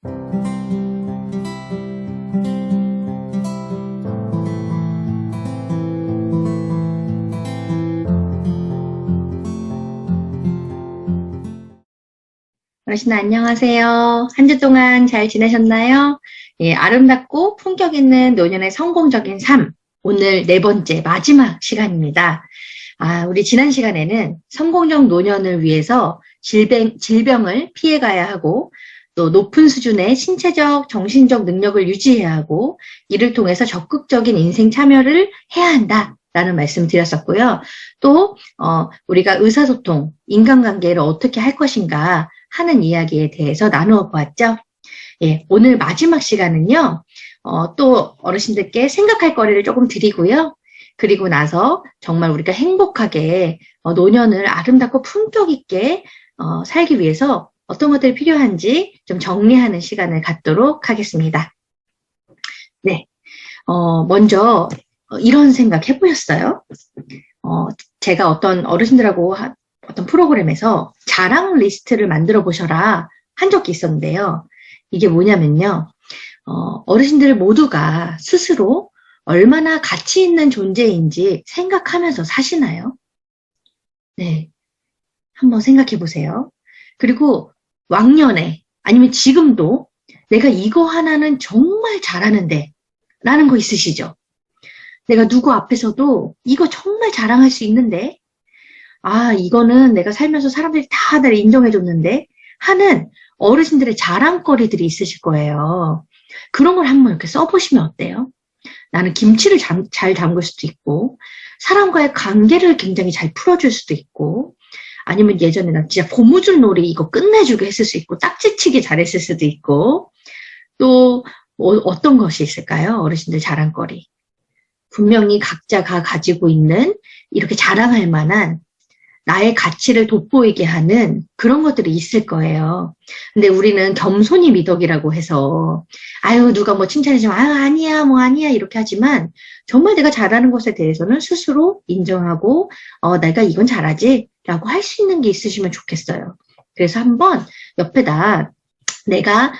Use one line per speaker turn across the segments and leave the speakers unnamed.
어르신 안녕하세요. 한 주 동안 잘 지내셨나요? 예, 아름답고 품격 있는 노년의 성공적인 삶. 오늘 네 번째 마지막 시간입니다. 우리 지난 시간에는 성공적 노년을 위해서 질병을 피해가야 하고 또 높은 수준의 신체적, 정신적 능력을 유지해야 하고 이를 통해서 적극적인 인생 참여를 해야 한다라는 말씀 드렸었고요. 또 우리가 의사소통, 인간관계를 어떻게 할 것인가 하는 이야기에 대해서 나누어 보았죠. 예, 오늘 마지막 시간은요. 또 어르신들께 생각할 거리를 조금 드리고요. 그리고 나서 정말 우리가 행복하게 노년을 아름답고 품격 있게 살기 위해서 어떤 것들이 필요한지 좀 정리하는 시간을 갖도록 하겠습니다. 네, 먼저 이런 생각 해보셨어요? 제가 어떤 어르신들하고 어떤 프로그램에서 자랑 리스트를 만들어 보셔라 한 적이 있었는데요. 이게 뭐냐면요. 어르신들 모두가 스스로 얼마나 가치 있는 존재인지 생각하면서 사시나요? 네. 한번 생각해 보세요. 그리고 왕년에 아니면 지금도 내가 이거 하나는 정말 잘하는데 라는 거 있으시죠? 내가 누구 앞에서도 이거 정말 자랑할 수 있는데 이거는 내가 살면서 사람들이 다 나를 인정해줬는데 하는 어르신들의 자랑거리들이 있으실 거예요. 그런 걸 한번 이렇게 써보시면 어때요? 나는 김치를 잘 담글 수도 있고 사람과의 관계를 굉장히 잘 풀어줄 수도 있고 아니면 예전에 나 진짜 고무줄 놀이 이거 끝내주게 했을 수 있고 딱지치기 잘했을 수도 있고 또 어떤 것이 있을까요? 어르신들 자랑거리. 분명히 각자가 가지고 있는 이렇게 자랑할 만한 나의 가치를 돋보이게 하는 그런 것들이 있을 거예요. 근데 우리는 겸손이 미덕이라고 해서 누가 뭐 칭찬해주면 아니야 뭐 아니야 이렇게 하지만 정말 내가 잘하는 것에 대해서는 스스로 인정하고 내가 이건 잘하지 라고 할 수 있는 게 있으시면 좋겠어요. 그래서 한번 옆에다 내가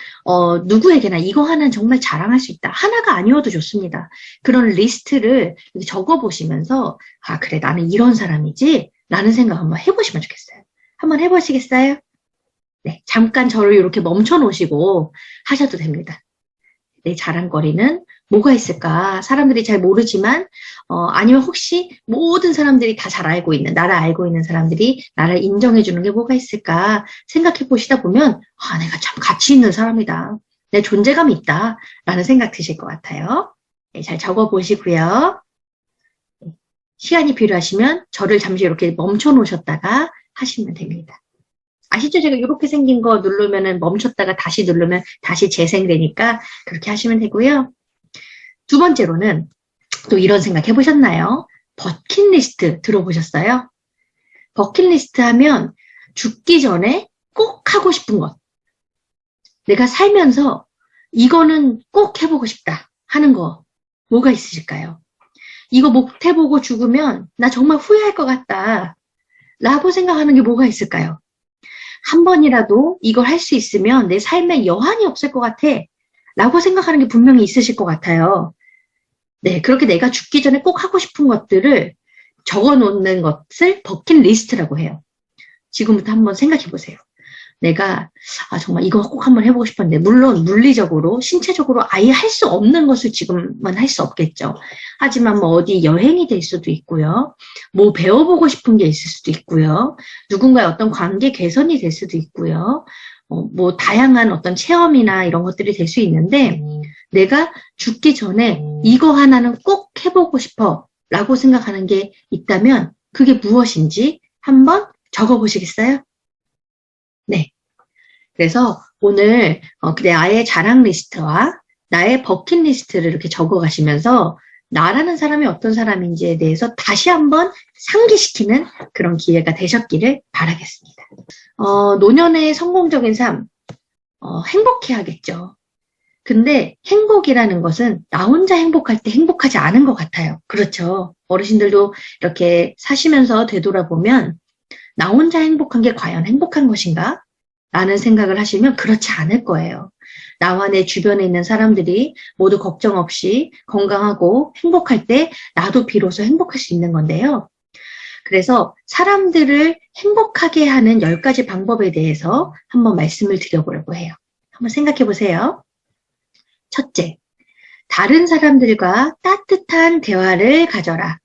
누구에게나 이거 하나는 정말 자랑할 수 있다. 하나가 아니어도 좋습니다. 그런 리스트를 적어보시면서 그래 나는 이런 사람이지 라는 생각 한번 해보시면 좋겠어요. 한번 해보시겠어요? 네, 잠깐 저를 이렇게 멈춰 놓으시고 하셔도 됩니다. 내 자랑거리는 뭐가 있을까? 사람들이 잘 모르지만 아니면 혹시 모든 사람들이 다 잘 알고 있는 나를 알고 있는 사람들이 나를 인정해 주는 게 뭐가 있을까? 생각해 보시다 보면 내가 참 가치 있는 사람이다. 내 존재감이 있다. 라는 생각 드실 것 같아요. 네, 잘 적어 보시고요. 시간이 필요하시면 저를 잠시 이렇게 멈춰 놓으셨다가 하시면 됩니다. 아시죠? 제가 이렇게 생긴 거 누르면은 멈췄다가 다시 누르면 다시 재생되니까 그렇게 하시면 되고요. 두 번째로는 또 이런 생각 해보셨나요? 버킷리스트 들어보셨어요? 버킷리스트 하면 죽기 전에 꼭 하고 싶은 것. 내가 살면서 이거는 꼭 해보고 싶다 하는 거 뭐가 있으실까요? 이거 못 해보고 죽으면 나 정말 후회할 것 같다 라고 생각하는 게 뭐가 있을까요? 한 번이라도 이걸 할 수 있으면 내 삶에 여한이 없을 것 같아 라고 생각하는 게 분명히 있으실 것 같아요. 네, 그렇게 내가 죽기 전에 꼭 하고 싶은 것들을 적어 놓는 것을 버킷리스트라고 해요. 지금부터 한번 생각해 보세요. 내가 정말 이거 꼭 한번 해보고 싶었는데 물론 물리적으로 신체적으로 아예 할 수 없는 것을 지금은 할 수 없겠죠. 하지만 뭐 어디 여행이 될 수도 있고요. 뭐 배워보고 싶은 게 있을 수도 있고요. 누군가의 어떤 관계 개선이 될 수도 있고요. 뭐 다양한 어떤 체험이나 이런 것들이 될 수 있는데 내가 죽기 전에 이거 하나는 꼭 해보고 싶어 라고 생각하는 게 있다면 그게 무엇인지 한번 적어보시겠어요? 네. 그래서 오늘 나의 자랑 리스트와 나의 버킷리스트를 이렇게 적어가시면서 나라는 사람이 어떤 사람인지에 대해서 다시 한번 상기시키는 그런 기회가 되셨기를 바라겠습니다. 노년의 성공적인 삶, 행복해야겠죠. 근데 행복이라는 것은 나 혼자 행복할 때 행복하지 않은 것 같아요. 그렇죠. 어르신들도 이렇게 사시면서 되돌아보면 나 혼자 행복한 게 과연 행복한 것인가? 라는 생각을 하시면 그렇지 않을 거예요. 나와 내 주변에 있는 사람들이 모두 걱정 없이 건강하고 행복할 때 나도 비로소 행복할 수 있는 건데요. 그래서 사람들을 행복하게 하는 10가지 방법에 대해서 한번 말씀을 드려보려고 해요. 한번 생각해 보세요. 첫째, 다른 사람들과 따뜻한 대화를 가져라.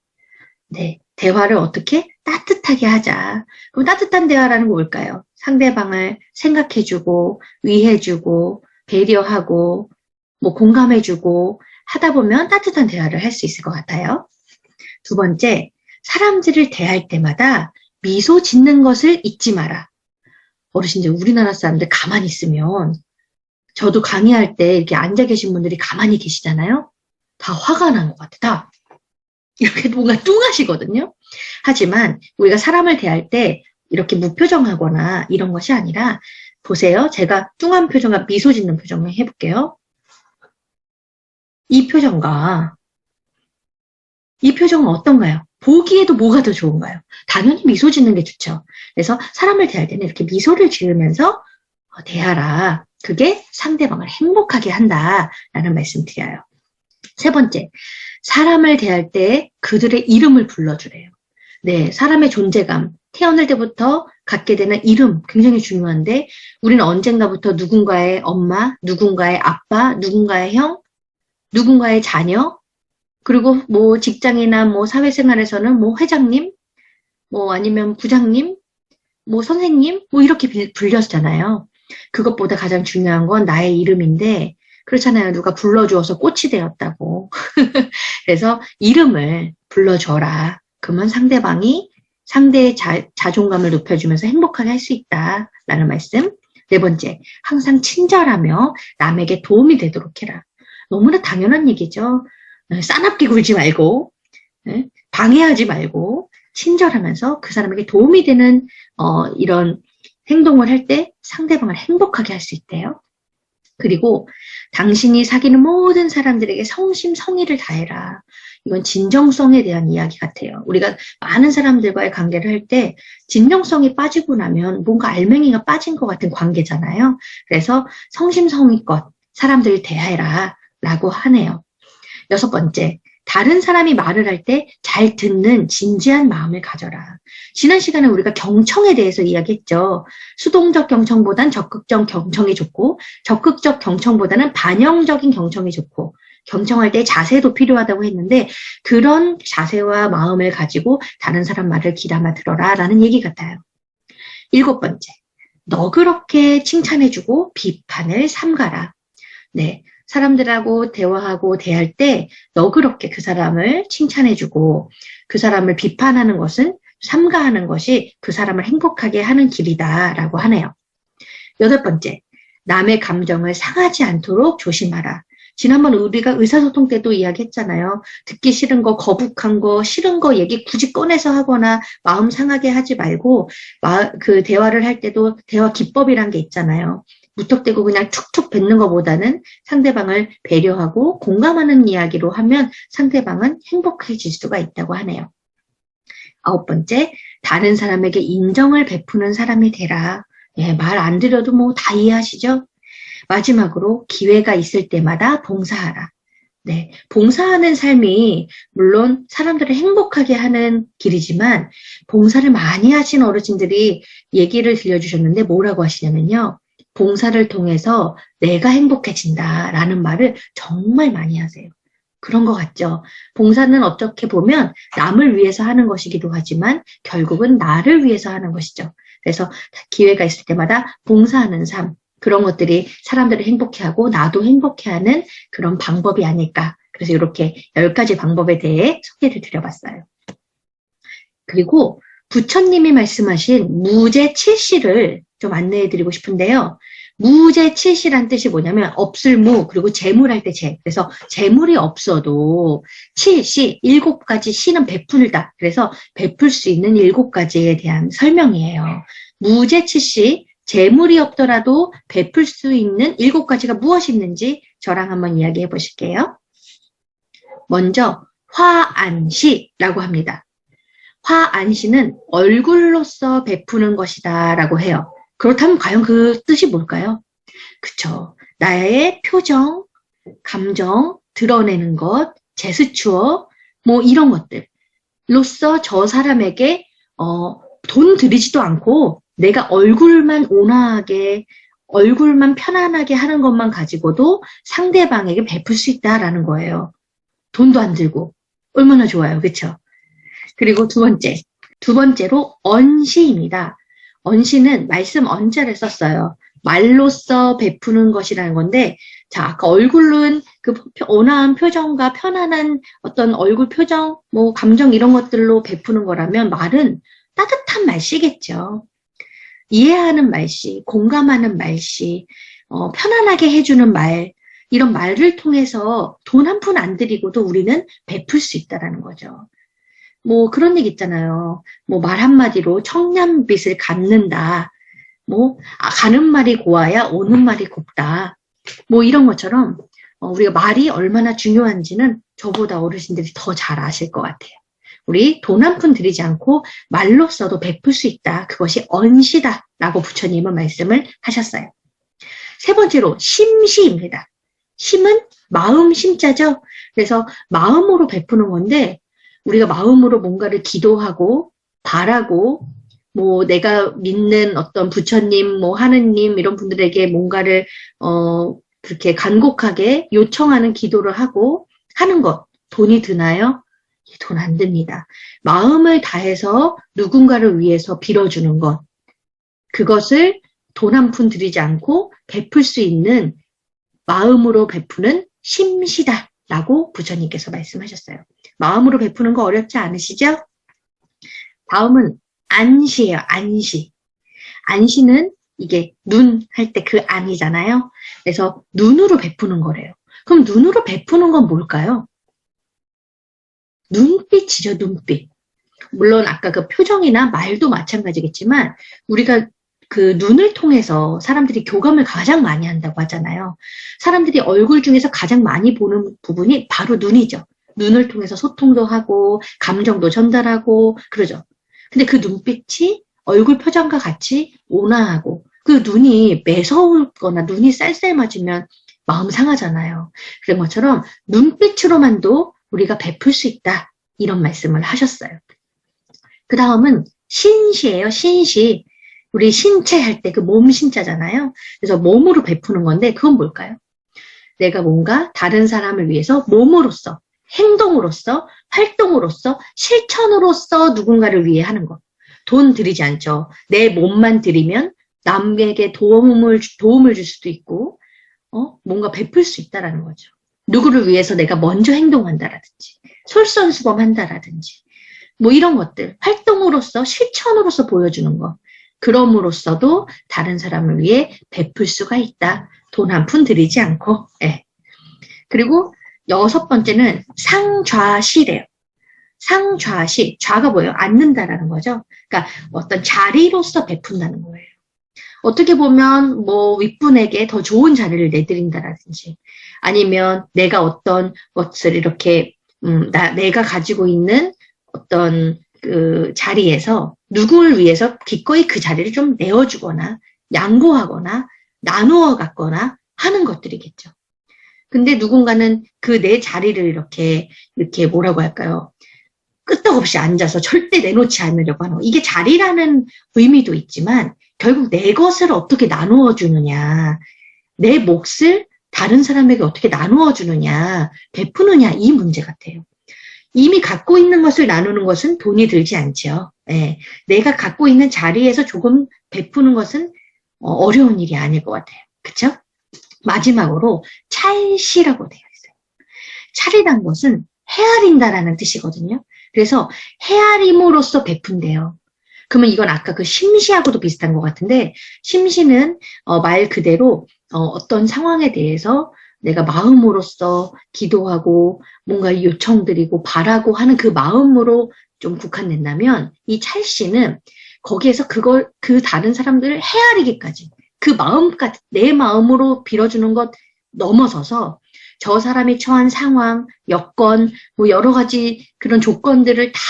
네, 대화를 어떻게? 따뜻하게 하자. 그럼 따뜻한 대화라는 건 뭘까요? 상대방을 생각해주고, 위해주고, 배려하고, 공감해주고 하다 보면 따뜻한 대화를 할 수 있을 것 같아요. 두 번째, 사람들을 대할 때마다 미소 짓는 것을 잊지 마라. 어르신들, 우리나라 사람들 가만히 있으면, 저도 강의할 때 이렇게 앉아 계신 분들이 가만히 계시잖아요? 다 화가 난 것 같아, 다. 이렇게 뭔가 뚱하시거든요. 하지만 우리가 사람을 대할 때 이렇게 무표정하거나 이런 것이 아니라 보세요. 제가 뚱한 표정과 미소 짓는 표정을 해볼게요. 이 표정과 이 표정은 어떤가요? 보기에도 뭐가 더 좋은가요? 당연히 미소 짓는 게 좋죠. 그래서 사람을 대할 때는 이렇게 미소를 지으면서 대하라. 그게 상대방을 행복하게 한다라는 말씀 드려요. 세 번째, 사람을 대할 때 그들의 이름을 불러주래요. 네, 사람의 존재감, 태어날 때부터 갖게 되는 이름 굉장히 중요한데 우리는 언젠가부터 누군가의 엄마, 누군가의 아빠, 누군가의 형, 누군가의 자녀, 그리고 직장이나 사회생활에서는 회장님, 아니면 부장님, 선생님, 이렇게 불렸잖아요. 그것보다 가장 중요한 건 나의 이름인데 그렇잖아요. 누가 불러주어서 꽃이 되었다고. 그래서 이름을 불러줘라. 그러면 상대방이 상대의 자존감을 높여주면서 행복하게 할 수 있다라는 말씀. 네 번째, 항상 친절하며 남에게 도움이 되도록 해라. 너무나 당연한 얘기죠. 싸납게 굴지 말고 방해하지 말고 친절하면서 그 사람에게 도움이 되는 이런 행동을 할 때 상대방을 행복하게 할 수 있대요. 그리고 당신이 사귀는 모든 사람들에게 성심성의를 다해라. 이건 진정성에 대한 이야기 같아요. 우리가 많은 사람들과의 관계를 할 때 진정성이 빠지고 나면 뭔가 알맹이가 빠진 것 같은 관계잖아요. 그래서 성심성의껏 사람들을 대해라 라고 하네요. 여섯 번째, 다른 사람이 말을 할 때 잘 듣는 진지한 마음을 가져라. 지난 시간에 우리가 경청에 대해서 이야기했죠. 수동적 경청보단 적극적 경청이 좋고 적극적 경청보다는 반영적인 경청이 좋고 경청할 때 자세도 필요하다고 했는데 그런 자세와 마음을 가지고 다른 사람 말을 귀담아 들어라 라는 얘기 같아요. 일곱 번째, 너그럽게 칭찬해주고 비판을 삼가라. 네, 사람들하고 대화하고 대할 때 너그럽게 그 사람을 칭찬해주고 그 사람을 비판하는 것은 삼가하는 것이 그 사람을 행복하게 하는 길이다라고 하네요. 여덟 번째, 남의 감정을 상하지 않도록 조심하라. 지난번 우리가 의사소통 때도 이야기했잖아요. 듣기 싫은 거, 거북한 거, 싫은 거 얘기 굳이 꺼내서 하거나 마음 상하게 하지 말고 그 대화를 할 때도 대화 기법이란 게 있잖아요. 무턱대고 그냥 툭툭 뱉는 것보다는 상대방을 배려하고 공감하는 이야기로 하면 상대방은 행복해질 수가 있다고 하네요. 아홉 번째, 다른 사람에게 인정을 베푸는 사람이 되라. 예, 말 안 드려도 다 이해하시죠? 마지막으로 기회가 있을 때마다 봉사하라. 네, 봉사하는 삶이 물론 사람들을 행복하게 하는 길이지만 봉사를 많이 하신 어르신들이 얘기를 들려주셨는데 뭐라고 하시냐면요. 봉사를 통해서 내가 행복해진다라는 말을 정말 많이 하세요. 그런 것 같죠. 봉사는 어떻게 보면 남을 위해서 하는 것이기도 하지만 결국은 나를 위해서 하는 것이죠. 그래서 기회가 있을 때마다 봉사하는 삶, 그런 것들이 사람들을 행복해하고 나도 행복해하는 그런 방법이 아닐까. 그래서 이렇게 10가지 방법에 대해 소개를 드려봤어요. 그리고 부처님이 말씀하신 무재칠시를 좀 안내해드리고 싶은데요. 무재칠시란 뜻이 뭐냐면 없을무 그리고 재물할 때 재. 그래서 재물이 없어도 칠시 7가지 시는 베풀다. 그래서 베풀 수 있는 7가지에 대한 설명이에요. 무재칠시 재물이 없더라도 베풀 수 있는 7가지가 무엇이 있는지 저랑 한번 이야기해 보실게요. 먼저 화안시라고 합니다. 화안시는 얼굴로서 베푸는 것이다 라고 해요. 그렇다면 과연 그 뜻이 뭘까요? 그쵸. 나의 표정, 감정, 드러내는 것, 제스처, 뭐 이런 것들로서 저 사람에게 돈 들이지도 않고 내가 얼굴만 온화하게, 얼굴만 편안하게 하는 것만 가지고도 상대방에게 베풀 수 있다라는 거예요. 돈도 안 들고. 얼마나 좋아요. 그쵸? 그리고 두 번째로 언시입니다. 언시는 말씀 언자를 썼어요. 말로써 베푸는 것이라는 건데, 자, 아까 얼굴은 그 온화한 표정과 편안한 어떤 얼굴 표정, 뭐 감정 이런 것들로 베푸는 거라면 말은 따뜻한 말씨겠죠. 이해하는 말씨, 공감하는 말씨, 편안하게 해주는 말, 이런 말을 통해서 돈 한 푼 안 들이고도 우리는 베풀 수 있다는 거죠. 뭐 그런 얘기 있잖아요. 뭐 말 한마디로 청량빛을 갚는다. 뭐 가는 말이 고와야 오는 말이 곱다. 뭐 이런 것처럼 우리가 말이 얼마나 중요한지는 저보다 어르신들이 더 잘 아실 것 같아요. 우리 돈 한 푼 들이지 않고 말로써도 베풀 수 있다. 그것이 언시다. 라고 부처님은 말씀을 하셨어요. 세 번째로 심시입니다. 심은 마음 심자죠. 그래서 마음으로 베푸는 건데 우리가 마음으로 뭔가를 기도하고 바라고 뭐 내가 믿는 어떤 부처님, 뭐 하느님 이런 분들에게 뭔가를 그렇게 간곡하게 요청하는 기도를 하고 하는 것 돈이 드나요? 돈 안 듭니다. 마음을 다해서 누군가를 위해서 빌어주는 것 그것을 돈 한 푼 들이지 않고 베풀 수 있는 마음으로 베푸는 심시다 라고 부처님께서 말씀하셨어요. 마음으로 베푸는 거 어렵지 않으시죠? 다음은 안시예요. 안시. 안시는 이게 눈 할 때 그 안이잖아요. 그래서 눈으로 베푸는 거래요. 그럼 눈으로 베푸는 건 뭘까요? 눈빛이죠. 눈빛. 물론 아까 그 표정이나 말도 마찬가지겠지만 우리가 그 눈을 통해서 사람들이 교감을 가장 많이 한다고 하잖아요. 사람들이 얼굴 중에서 가장 많이 보는 부분이 바로 눈이죠. 눈을 통해서 소통도 하고 감정도 전달하고 그러죠. 근데 그 눈빛이 얼굴 표정과 같이 온화하고 그 눈이 매서울거나 눈이 쌀쌀맞으면 마음 상하잖아요. 그런 것처럼 눈빛으로만도 우리가 베풀 수 있다. 이런 말씀을 하셨어요. 그 다음은 신시예요. 신시. 우리 신체 할 때 그 몸 신자잖아요. 그래서 몸으로 베푸는 건데 그건 뭘까요? 내가 뭔가 다른 사람을 위해서 몸으로써, 행동으로써, 활동으로써, 실천으로써 누군가를 위해 하는 것. 돈 들이지 않죠. 내 몸만 들이면 남에게 도움을 줄 수도 있고 뭔가 베풀 수 있다라는 거죠. 누구를 위해서 내가 먼저 행동한다라든지 솔선수범한다라든지 뭐 이런 것들 활동으로서 실천으로서 보여주는 것 그럼으로써도 다른 사람을 위해 베풀 수가 있다. 돈 한 푼 들이지 않고. 네. 그리고 여섯 번째는 상좌시래요. 상좌시, 좌가 뭐예요? 앉는다라는 거죠. 그러니까 어떤 자리로서 베푼다는 거예요. 어떻게 보면 뭐 윗분에게 더 좋은 자리를 내드린다라든지 아니면 내가 어떤 것을 이렇게 내가 가지고 있는 어떤 그 자리에서 누구를 위해서 기꺼이 그 자리를 좀 내어주거나 양보하거나 나누어 갖거나 하는 것들이겠죠. 근데 누군가는 그 내 자리를 이렇게 뭐라고 할까요? 끄떡없이 앉아서 절대 내놓지 않으려고 하는 거. 이게 자리라는 의미도 있지만 결국 내 것을 어떻게 나누어 주느냐, 내 몫을 다른 사람에게 어떻게 나누어 주느냐, 베푸느냐 이 문제 같아요. 이미 갖고 있는 것을 나누는 것은 돈이 들지 않죠. 예, 내가 갖고 있는 자리에서 조금 베푸는 것은 어려운 일이 아닐 것 같아요. 그쵸? 마지막으로 찰시라고 되어 있어요. 찰이란 것은 헤아린다라는 뜻이거든요. 그래서 헤아림으로써 베푼대요. 그러면 이건 아까 그 심시하고도 비슷한 것 같은데 심시는 말 그대로 어떤 상황에 대해서 내가 마음으로써 기도하고 뭔가 요청드리고 바라고 하는 그 마음으로 좀 국한된다면 이 찰시는 거기에서 그 다른 사람들을 헤아리기까지 그 마음까지 내 마음으로 빌어주는 것 넘어서서 저 사람이 처한 상황, 여건, 뭐 여러 가지 그런 조건들을 다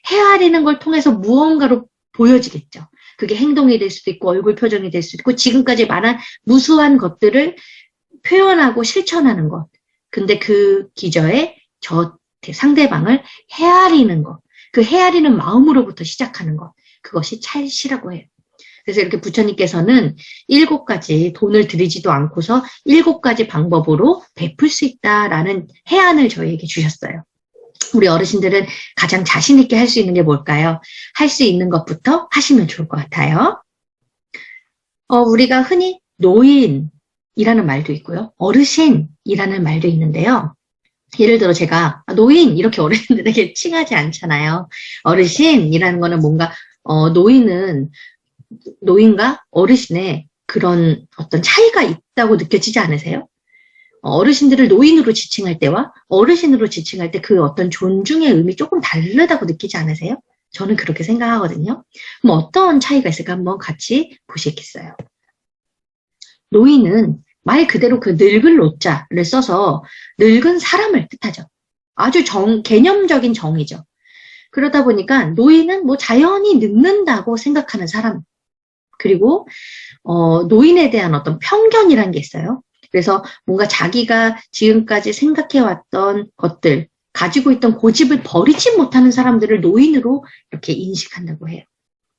헤아리는 걸 통해서 무언가로 보여지겠죠. 그게 행동이 될 수도 있고 얼굴 표정이 될 수도 있고 지금까지 말한 무수한 것들을 표현하고 실천하는 것. 근데 그 기저에 저 상대방을 헤아리는 것. 그 헤아리는 마음으로부터 시작하는 것. 그것이 찰시라고 해요. 그래서 이렇게 부처님께서는 7가지 돈을 들이지도 않고서 7가지 방법으로 베풀 수 있다라는 해안을 저희에게 주셨어요. 우리 어르신들은 가장 자신 있게 할 수 있는 게 뭘까요? 할 수 있는 것부터 하시면 좋을 것 같아요. 우리가 흔히 노인이라는 말도 있고요. 어르신이라는 말도 있는데요. 예를 들어 제가 노인 이렇게 어르신들에게 칭하지 않잖아요. 어르신이라는 거는 뭔가 노인과 어르신의 그런 어떤 차이가 있다고 느껴지지 않으세요? 어르신들을 노인으로 지칭할 때와 어르신으로 지칭할 때 그 어떤 존중의 의미 조금 다르다고 느끼지 않으세요? 저는 그렇게 생각하거든요. 그럼 어떤 차이가 있을까 한번 같이 보시겠어요? 노인은 말 그대로 그 늙을 노자를 써서 늙은 사람을 뜻하죠. 아주 개념적인 정의죠. 그러다 보니까 노인은 뭐 자연히 늙는다고 생각하는 사람. 그리고 노인에 대한 어떤 편견이라는 게 있어요. 그래서 뭔가 자기가 지금까지 생각해왔던 것들, 가지고 있던 고집을 버리지 못하는 사람들을 노인으로 이렇게 인식한다고 해요.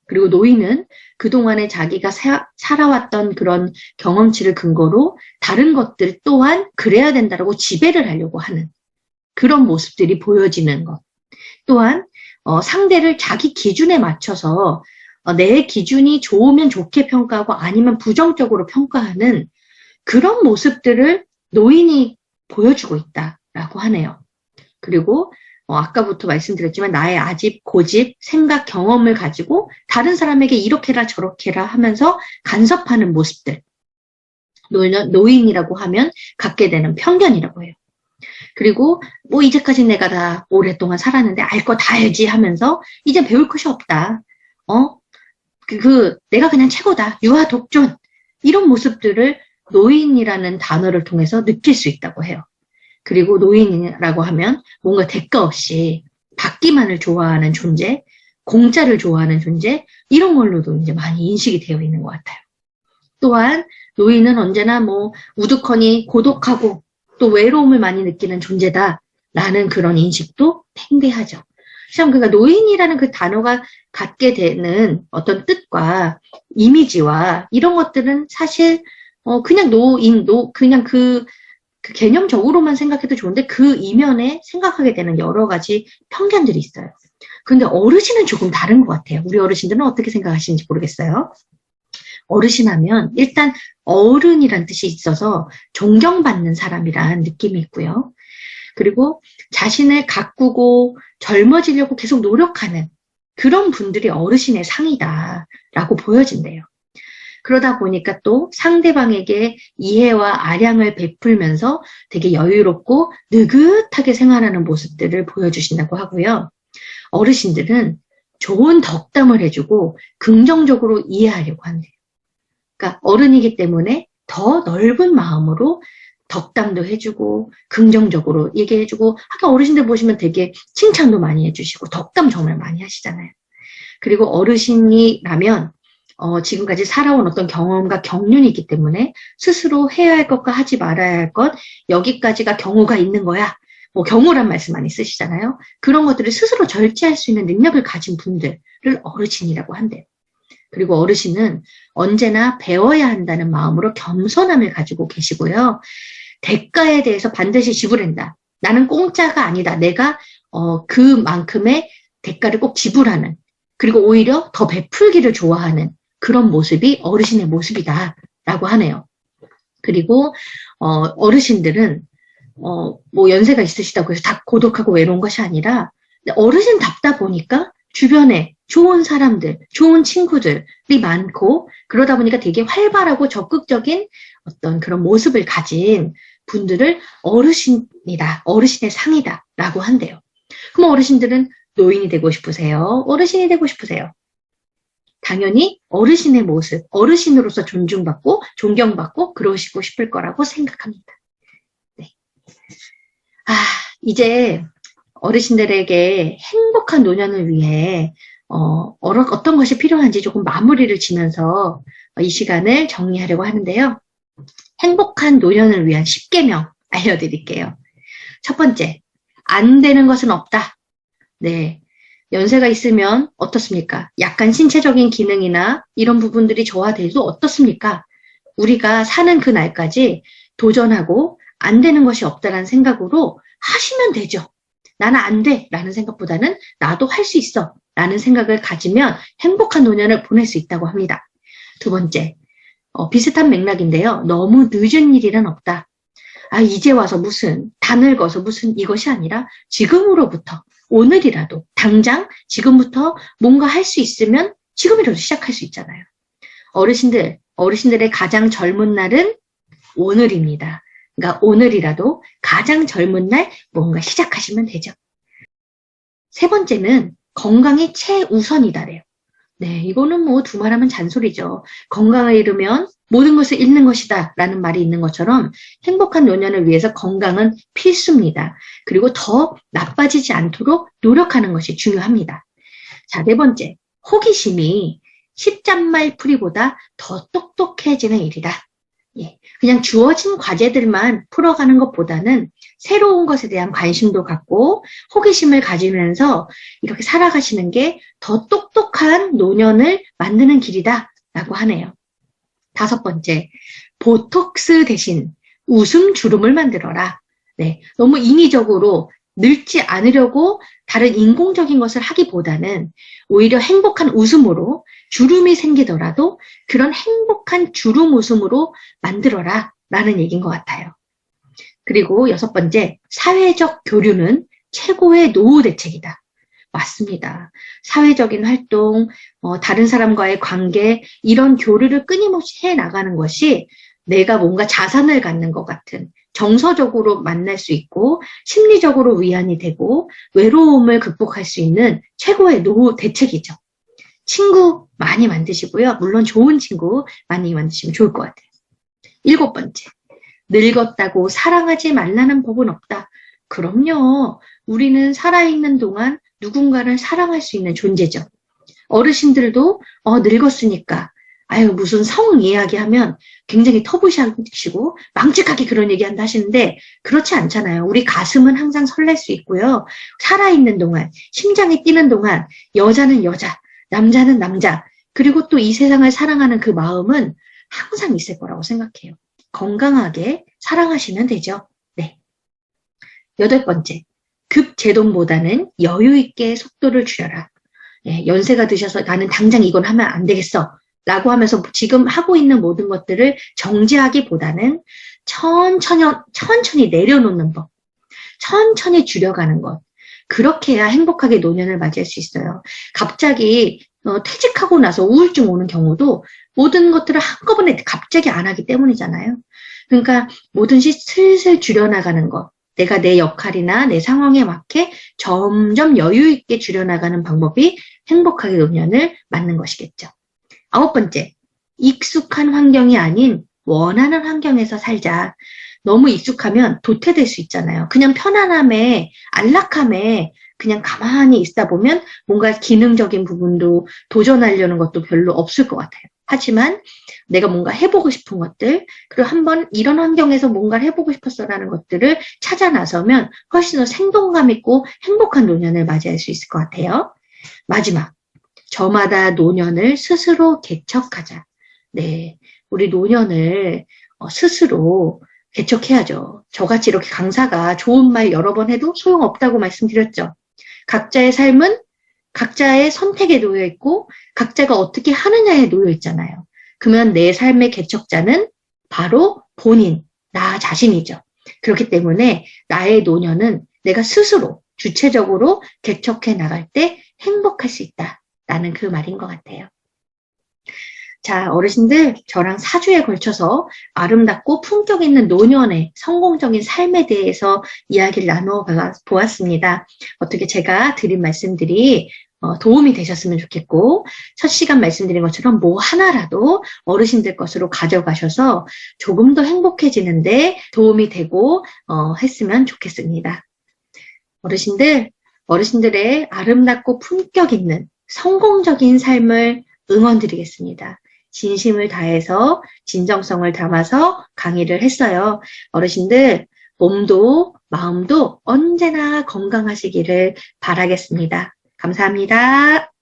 그리고 노인은 그동안에 자기가 살아왔던 그런 경험치를 근거로 다른 것들 또한 그래야 된다라고 지배를 하려고 하는 그런 모습들이 보여지는 것. 또한 상대를 자기 기준에 맞춰서 내 기준이 좋으면 좋게 평가하고 아니면 부정적으로 평가하는 그런 모습들을 노인이 보여주고 있다라고 하네요. 그리고 아까부터 말씀드렸지만 나의 아집, 고집, 생각, 경험을 가지고 다른 사람에게 이렇게라 저렇게라 하면서 간섭하는 모습들. 노인이라고 하면 갖게 되는 편견이라고 해요. 그리고 뭐 이제까지 내가 다 오랫동안 살았는데 알 거 다 알지 하면서 이제 배울 것이 없다. 내가 그냥 최고다. 유아 독존. 이런 모습들을 노인이라는 단어를 통해서 느낄 수 있다고 해요. 그리고 노인이라고 하면 뭔가 대가 없이 받기만을 좋아하는 존재, 공짜를 좋아하는 존재, 이런 걸로도 이제 많이 인식이 되어 있는 것 같아요. 또한 노인은 언제나 뭐 우두커니 고독하고 또 외로움을 많이 느끼는 존재다라는 그런 인식도 팽배하죠. 참 그러니까 노인이라는 그 단어가 갖게 되는 어떤 뜻과 이미지와 이런 것들은 사실 그냥 그냥 그 개념적으로만 생각해도 좋은데 그 이면에 생각하게 되는 여러 가지 편견들이 있어요. 근데 어르신은 조금 다른 것 같아요. 우리 어르신들은 어떻게 생각하시는지 모르겠어요. 어르신 하면 일단 어른이란 뜻이 있어서 존경받는 사람이란 느낌이 있고요. 그리고 자신을 가꾸고 젊어지려고 계속 노력하는 그런 분들이 어르신의 상이다라고 보여진대요. 그러다 보니까 또 상대방에게 이해와 아량을 베풀면서 되게 여유롭고 느긋하게 생활하는 모습들을 보여주신다고 하고요. 어르신들은 좋은 덕담을 해주고 긍정적으로 이해하려고 한대요. 그러니까 어른이기 때문에 더 넓은 마음으로 덕담도 해주고 긍정적으로 얘기해주고 아까 어르신들 보시면 되게 칭찬도 많이 해주시고 덕담 정말 많이 하시잖아요. 그리고 어르신이라면 지금까지 살아온 어떤 경험과 경륜이 있기 때문에 스스로 해야 할 것과 하지 말아야 할 것, 여기까지가 경우가 있는 거야. 뭐 경우란 말씀 많이 쓰시잖아요. 그런 것들을 스스로 절제할 수 있는 능력을 가진 분들을 어르신이라고 한대요. 그리고 어르신은 언제나 배워야 한다는 마음으로 겸손함을 가지고 계시고요. 대가에 대해서 반드시 지불한다. 나는 공짜가 아니다. 내가 그만큼의 대가를 꼭 지불하는, 그리고 오히려 더 베풀기를 좋아하는 그런 모습이 어르신의 모습이다라고 하네요. 그리고 어르신들은 뭐 연세가 있으시다고 해서 다 고독하고 외로운 것이 아니라 어르신답다 보니까 주변에 좋은 사람들, 좋은 친구들이 많고 그러다 보니까 되게 활발하고 적극적인 어떤 그런 모습을 가진 분들을 어르신이다, 어르신의 상이다 라고 한대요. 그럼 어르신들은 노인이 되고 싶으세요? 어르신이 되고 싶으세요? 당연히 어르신의 모습, 어르신으로서 존중받고 존경받고 그러시고 싶을 거라고 생각합니다. 네. 이제 어르신들에게 행복한 노년을 위해 어떤 것이 필요한지 조금 마무리를 지면서 이 시간을 정리하려고 하는데요. 행복한 노년을 위한 10계명 알려드릴게요. 첫 번째, 안 되는 것은 없다. 네. 연세가 있으면 어떻습니까? 약간 신체적인 기능이나 이런 부분들이 저하돼도 어떻습니까? 우리가 사는 그 날까지 도전하고 안 되는 것이 없다라는 생각으로 하시면 되죠. 나는 안 돼 라는 생각보다는 나도 할 수 있어 라는 생각을 가지면 행복한 노년을 보낼 수 있다고 합니다. 두 번째, 비슷한 맥락인데요. 너무 늦은 일이란 없다. 이제 와서 무슨, 다 늙어서 무슨 이것이 아니라 지금으로부터, 오늘이라도, 당장 지금부터 뭔가 할 수 있으면 지금이라도 시작할 수 있잖아요. 어르신들의 가장 젊은 날은 오늘입니다. 그러니까 오늘이라도 가장 젊은 날 뭔가 시작하시면 되죠. 세 번째는 건강이 최우선이다래요. 네, 이거는 뭐 두말하면 잔소리죠. 건강을 잃으면 모든 것을 잃는 것이다 라는 말이 있는 것처럼 행복한 노년을 위해서 건강은 필수입니다. 그리고 더 나빠지지 않도록 노력하는 것이 중요합니다. 자, 네 번째, 호기심이 십잔말 풀이보다 더 똑똑해지는 일이다. 예, 그냥 주어진 과제들만 풀어가는 것보다는 새로운 것에 대한 관심도 갖고 호기심을 가지면서 이렇게 살아가시는 게 더 똑똑한 노년을 만드는 길이다 라고 하네요. 다섯 번째, 보톡스 대신 웃음 주름을 만들어라. 네, 너무 인위적으로 늙지 않으려고 다른 인공적인 것을 하기보다는 오히려 행복한 웃음으로 주름이 생기더라도 그런 행복한 주름 웃음으로 만들어라 라는 얘기인 것 같아요. 그리고 여섯 번째, 사회적 교류는 최고의 노후 대책이다. 맞습니다. 사회적인 활동, 다른 사람과의 관계, 이런 교류를 끊임없이 해나가는 것이 내가 뭔가 자산을 갖는 것 같은, 정서적으로 만날 수 있고 심리적으로 위안이 되고 외로움을 극복할 수 있는 최고의 노후 대책이죠. 친구 많이 만드시고요. 물론 좋은 친구 많이 만드시면 좋을 것 같아요. 일곱 번째, 늙었다고 사랑하지 말라는 법은 없다. 그럼요. 우리는 살아있는 동안 누군가를 사랑할 수 있는 존재죠. 어르신들도 늙었으니까 무슨 성 이야기하면 굉장히 터부시고 망측하게 그런 얘기한다 하시는데 그렇지 않잖아요. 우리 가슴은 항상 설렐 수 있고요. 살아있는 동안, 심장이 뛰는 동안 여자는 여자, 남자는 남자, 그리고 또 이 세상을 사랑하는 그 마음은 항상 있을 거라고 생각해요. 건강하게 사랑하시면 되죠. 네. 여덟 번째, 급제동보다는 여유 있게 속도를 줄여라. 예, 연세가 드셔서 나는 당장 이건 하면 안 되겠어 라고 하면서 지금 하고 있는 모든 것들을 정지하기보다는 천천히 내려놓는 법, 천천히 줄여가는 것, 그렇게 해야 행복하게 노년을 맞이할 수 있어요. 갑자기 퇴직하고 나서 우울증 오는 경우도 모든 것들을 한꺼번에 갑자기 안 하기 때문이잖아요. 그러니까 뭐든지 슬슬 줄여나가는 것, 내가 내 역할이나 내 상황에 맞게 점점 여유 있게 줄여나가는 방법이 행복하게 노년을 맞는 것이겠죠. 아홉 번째, 익숙한 환경이 아닌 원하는 환경에서 살자. 너무 익숙하면 도태될 수 있잖아요. 그냥 편안함에, 안락함에 그냥 가만히 있다 보면 뭔가 기능적인 부분도 도전하려는 것도 별로 없을 것 같아요. 하지만 내가 뭔가 해보고 싶은 것들, 그리고 한번 이런 환경에서 뭔가를 해보고 싶었어라는 것들을 찾아 나서면 훨씬 더 생동감 있고 행복한 노년을 맞이할 수 있을 것 같아요. 마지막, 저마다 노년을 스스로 개척하자. 네, 우리 노년을 스스로 개척해야죠. 저같이 이렇게 강사가 좋은 말 여러 번 해도 소용없다고 말씀드렸죠. 각자의 삶은 각자의 선택에 놓여 있고 각자가 어떻게 하느냐에 놓여 있잖아요. 그러면 내 삶의 개척자는 바로 본인, 나 자신이죠. 그렇기 때문에 나의 노년은 내가 스스로 주체적으로 개척해 나갈 때 행복할 수 있다라는 그 말인 것 같아요. 자, 어르신들, 저랑 4주에 걸쳐서 아름답고 품격 있는 노년의 성공적인 삶에 대해서 이야기를 나눠보았습니다. 어떻게 제가 드린 말씀들이 도움이 되셨으면 좋겠고, 첫 시간 말씀드린 것처럼 뭐 하나라도 어르신들 것으로 가져가셔서 조금 더 행복해지는데 도움이 되고 했으면 좋겠습니다. 어르신들의 아름답고 품격 있는 성공적인 삶을 응원드리겠습니다. 진심을 다해서 진정성을 담아서 강의를 했어요. 어르신들 몸도 마음도 언제나 건강하시기를 바라겠습니다. 감사합니다.